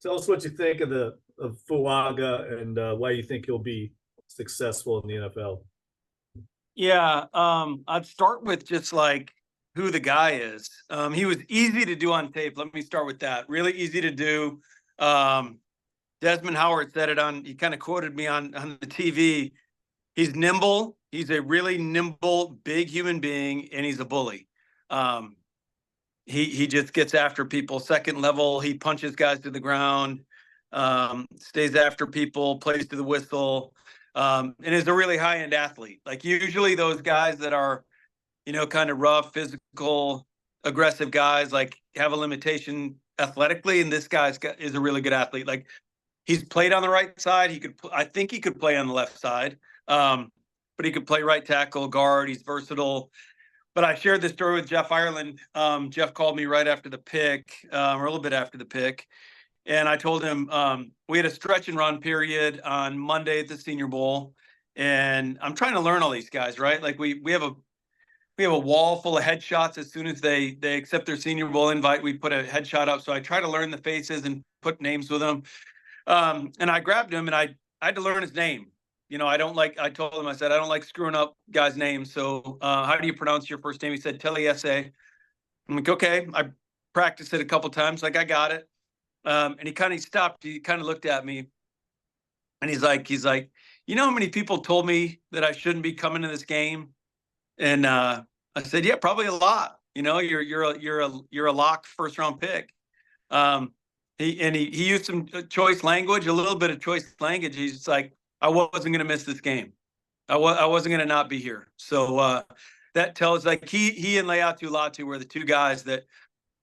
Tell us what you think of Fuaga and why you think he'll be successful in the NFL. Yeah, I'd start with just like who the guy is. He was easy to do on tape. Let me start with that. Really easy to do. Desmond Howard said it he kind of quoted me on the TV. He's nimble. He's a really nimble, big human being, and he's a bully. He just gets after people. Second level, he punches guys to the ground, stays after people, plays to the whistle, and is a really high-end athlete. Like usually those guys that are, kind of rough, physical, aggressive guys, like have a limitation athletically, and this is a really good athlete. Like he's played on the right side. I think he could play on the left side, but he could play right tackle, guard. He's versatile. But I shared this story with Jeff Ireland. Jeff called me right after the pick, or a little bit after the pick. And I told him we had a stretch and run period on Monday at the Senior Bowl. And I'm trying to learn all these guys, right? Like we have a wall full of headshots. As soon as they accept their Senior Bowl invite, we put a headshot up. So I try to learn the faces and put names with them. And I grabbed him and I had to learn his name. I told him, I said, I don't like screwing up guys' names. So how do you pronounce your first name? He said, Taliese. I'm like, okay. I practiced it a couple times. Like, I got it. And he kind of stopped. He kind of looked at me and he's like, how many people told me that I shouldn't be coming to this game? And I said, yeah, probably a lot. You're a locked first round pick. He used some choice language, a little bit of choice language. He's like, I wasn't going to miss this game. I wasn't going to not be here. So that tells, like, he and Leatu Latu were the two guys that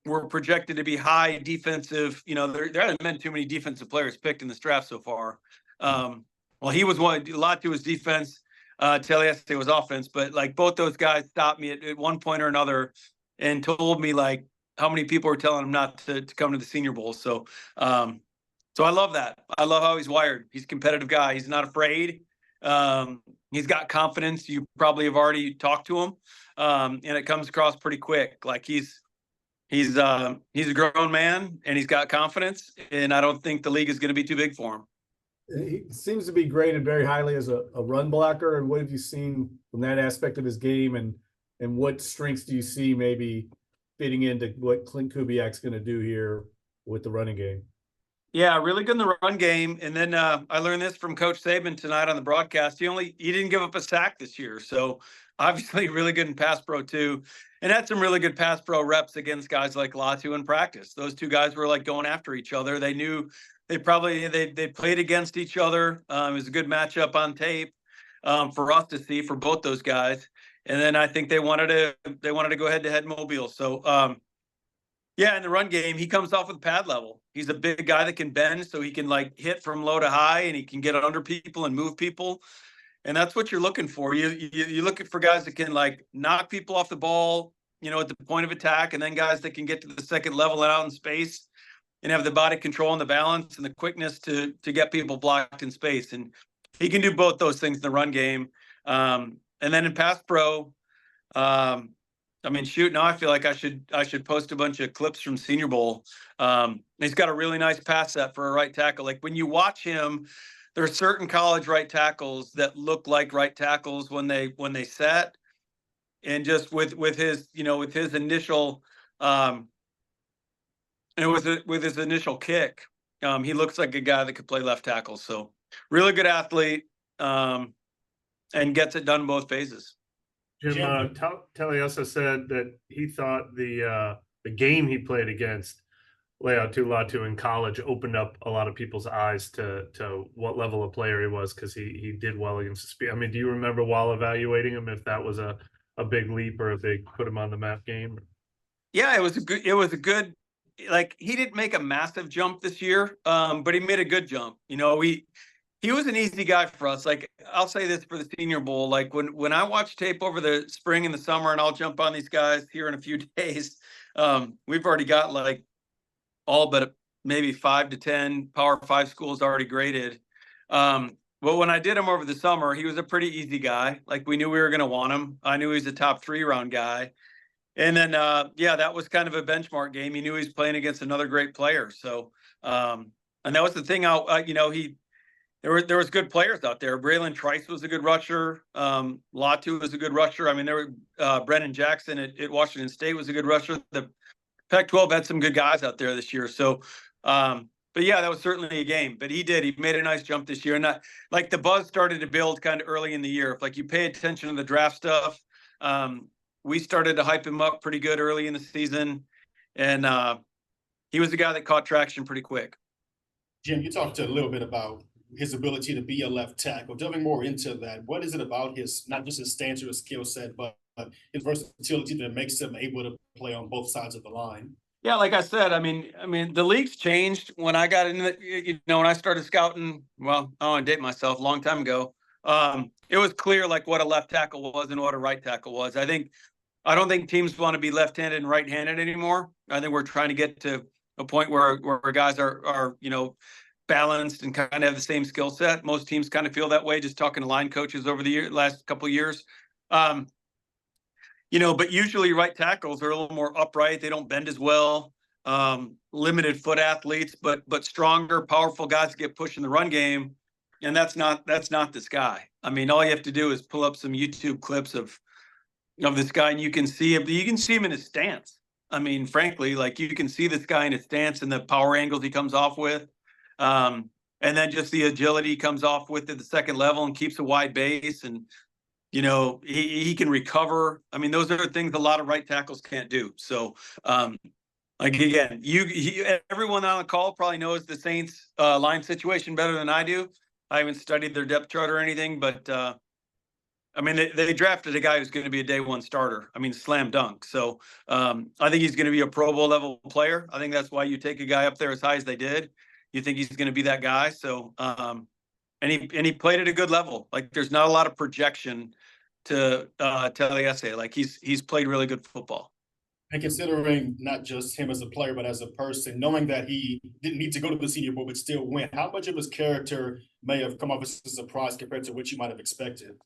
were projected to be high defensive. There hasn't been too many defensive players picked in this draft so far. Well, he was one. Latu was defense. Taliese was offense. But like both those guys stopped me at one point or another and told me like how many people were telling him not to come to the Senior Bowl. So I love that. I love how he's wired. He's a competitive guy. He's not afraid. He's got confidence. You probably have already talked to him, and it comes across pretty quick. Like he's a grown man, and he's got confidence. And I don't think the league is going to be too big for him. He seems to be graded very highly as a run blocker. And what have you seen from that aspect of his game, and what strengths do you see maybe fitting into what Clint Kubiak's going to do here with the running game? Yeah, really good in the run game. And then I learned this from Coach Saban tonight on the broadcast. He didn't give up a sack this year. So obviously really good in pass pro too. And had some really good pass pro reps against guys like Latu in practice. Those two guys were like going after each other. They knew they played against each other. It was a good matchup on tape for us to see for both those guys. And then I think they wanted to go head to head Mobile. So yeah, in the run game, he comes off with pad level. He's a big guy that can bend, so he can like hit from low to high, and he can get under people and move people. And that's what you're looking for. You're looking for guys that can like knock people off the ball, at the point of attack, and then guys that can get to the second level and out in space and have the body control and the balance and the quickness to get people blocked in space. And he can do both those things in the run game. And then in pass pro, now I feel like I should post a bunch of clips from Senior Bowl. He's got a really nice pass set for a right tackle. Like when you watch him, there are certain college right tackles that look like right tackles when they set, and just with his initial with his initial kick, he looks like a guy that could play left tackle. So really good athlete, and gets it done both phases. Jim, Taliese said that he thought the game he played against Leatu Latu in college opened up a lot of people's eyes to what level of player he was, because he did well against the speed. I mean, do you remember while evaluating him if that was a big leap or a big put him on the map game? Yeah, it was a good. Like he didn't make a massive jump this year, but he made a good jump. He was an easy guy for us. Like I'll say this for the Senior Bowl, like when I watch tape over the spring and the summer, and I'll jump on these guys here in a few days, we've already got like all but maybe 5 to 10 Power 5 schools already graded. But when I did him over the summer, he was a pretty easy guy. Like we knew we were going to want him. I knew he was a top 3 round guy. And then, that was kind of a benchmark game. He knew he was playing against another great player. So, And that was the thing out, there was good players out there. Braylon Trice was a good rusher. Latu was a good rusher. I mean, there were Brennan Jackson at Washington State was a good rusher. The Pac-12 had some good guys out there this year. So, but yeah, that was certainly a game. But he made a nice jump this year. And like the buzz started to build kind of early in the year. If like you pay attention to the draft stuff, we started to hype him up pretty good early in the season. And he was the guy that caught traction pretty quick. Jim, you talked a little bit about his ability to be a left tackle. Delving more into that, what is it about his, not just his stance or his skill set, but his versatility that makes him able to play on both sides of the line? Yeah, like I said, I mean, the league's changed when I got in when I started scouting, well, I don't want to date myself, a long time ago. It was clear like what a left tackle was and what a right tackle was. I don't think teams want to be left-handed and right-handed anymore. I think we're trying to get to a point where guys are balanced and kind of have the same skill set. Most teams kind of feel that way, just talking to line coaches over the last couple of years. But usually right tackles are a little more upright. They don't bend as well. Limited foot athletes, but stronger, powerful guys get pushed in the run game. And that's not this guy. I mean, all you have to do is pull up some YouTube clips of this guy, and you can see him. You can see him in his stance. I mean, frankly, like you can see this guy in his stance and the power angles he comes off with. And then just the agility he comes off with at the second level and keeps a wide base. And, he can recover. I mean, those are things a lot of right tackles can't do. So, again, everyone on the call probably knows the Saints line situation better than I do. I haven't studied their depth chart or anything, but I mean, they drafted a guy who's going to be a day one starter. I mean, slam dunk. So I think he's going to be a Pro Bowl level player. I think that's why you take a guy up there as high as they did. You think he's going to be that guy. So, and he played at a good level. Like there's not a lot of projection to Taliese. Like he's played really good football. And considering not just him as a player, but as a person, knowing that he didn't need to go to the Senior Bowl but still win, how much of his character may have come off as a surprise compared to what you might have expected?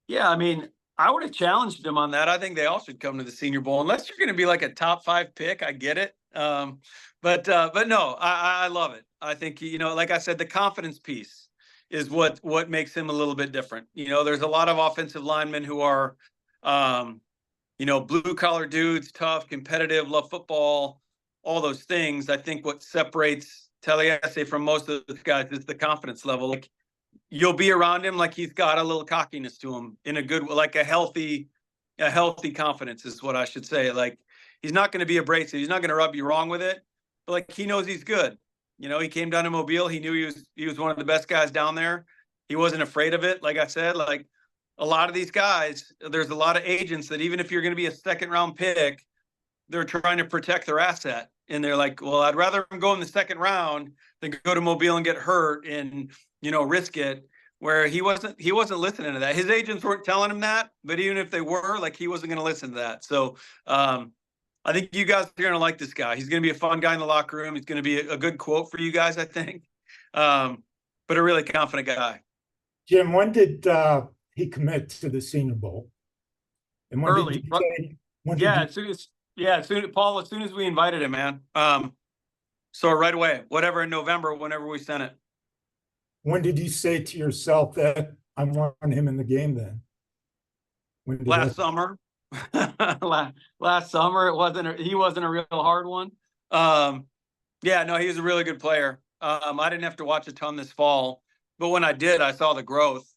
Yeah, I mean, I would have challenged him on that. I think they all should come to the Senior Bowl, unless you're going to be like a top 5 pick. I get it, but no, I love it. I think like I said, the confidence piece is what makes him a little bit different. There's a lot of offensive linemen who are, blue collar dudes, tough, competitive, love football, all those things. I think what separates Taliese from most of the guys is the confidence level. Like you'll be around him, like he's got a little cockiness to him in a good, like a healthy confidence is what I should say. Like he's not going to be abrasive. He's not going to rub you wrong with it, but like he knows he's good. He came down to Mobile. He knew he was one of the best guys down there. He wasn't afraid of it. Like I said, like a lot of these guys, there's a lot of agents that even if you're going to be a second round pick, they're trying to protect their asset. And they're like, well, I'd rather go in the second round than go to Mobile and get hurt and, risk it. Where he wasn't listening to that. His agents weren't telling him that, but even if they were, like he wasn't going to listen to that. So I think you guys are going to like this guy. He's going to be a fun guy in the locker room. He's going to be a good quote for you guys, I think. But a really confident guy. Jim, when did he commit to the Senior Bowl? And when early. As soon as we invited him, man. So right away, whatever in November, whenever we sent it. When did you say to yourself that I want him in the game then? Last summer. Last summer, he wasn't a real hard one. He was a really good player. I didn't have to watch a ton this fall, but when I did, I saw the growth.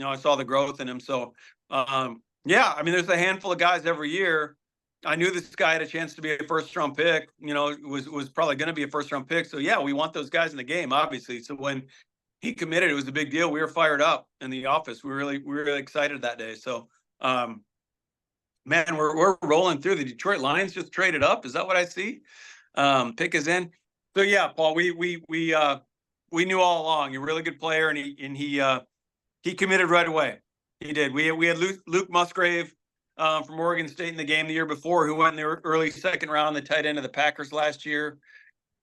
I saw the growth in him. So, there's a handful of guys every year. I knew this guy had a chance to be a first-round pick. Was probably going to be a first-round pick. So yeah, we want those guys in the game, obviously. So when he committed, it was a big deal. We were fired up in the office. We were really excited that day. So, man, we're rolling through. The Detroit Lions just traded up. Is that what I see? Pick is in. So yeah, Paul, we knew all along. You're a really good player, and he committed right away. He did. We had Luke Musgrave from Oregon State in the game the year before, who went in the early second round, the tight end of the Packers last year.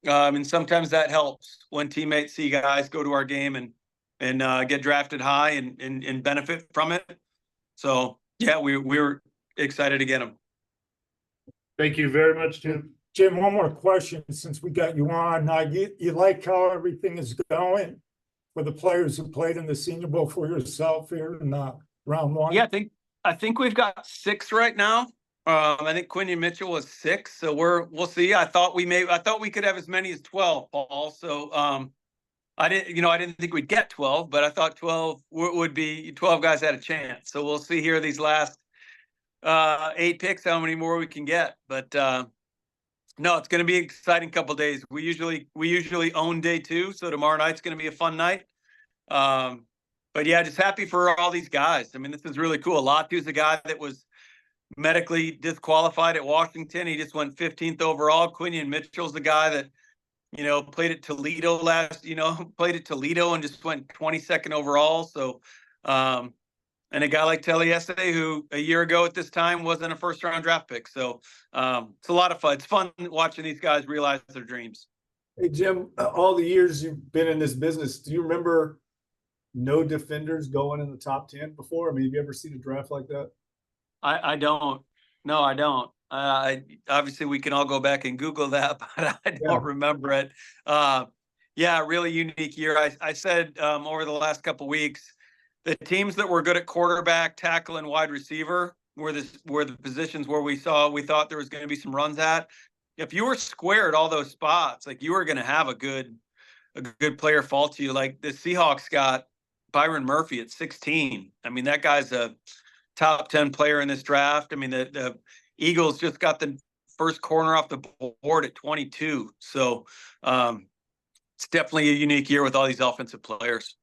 And sometimes that helps when teammates see guys go to our game and get drafted high and benefit from it. So yeah, we were excited to get him. Thank you very much, Jim. Jim, one more question since we got you on. You like how everything is going for the players who played in the Senior Bowl for yourself here in round one? Yeah, I think we've got 6 right now. I think Quinion Mitchell was 6, so we'll see. I thought we could have as many as 12, Paul. So I didn't think we'd get 12, but I thought 12 would be 12 guys had a chance. So we'll see here these last 8 picks how many more we can get. But no, it's going to be an exciting couple of days. We usually own day 2, so tomorrow night's going to be a fun night. But yeah, just happy for all these guys. I mean, this is really cool. Latu's a guy that was medically disqualified at Washington. He just went 15th overall. Quinion Mitchell's the guy that, played at Toledo and just went 22nd overall. So, and a guy like Taliese, who a year ago at this time wasn't a first-round draft pick. So it's a lot of fun. It's fun watching these guys realize their dreams. Hey, Jim, all the years you've been in this business, do you remember no defenders going in the top 10 before? I mean, have you ever seen a draft like that? I don't. No, I don't. Obviously, we can all go back and Google that, but I don't remember it. Yeah, really unique year. I said over the last couple of weeks, the teams that were good at quarterback, tackle, and wide receiver were the positions where we thought there was going to be some runs at. If you were square at all those spots, like you were going to have a good player fall to you. Like the Seahawks got Byron Murphy at 16. I mean, that guy's a top 10 player in this draft. I mean, the Eagles just got the first corner off the board at 22. So it's definitely a unique year with all these offensive players.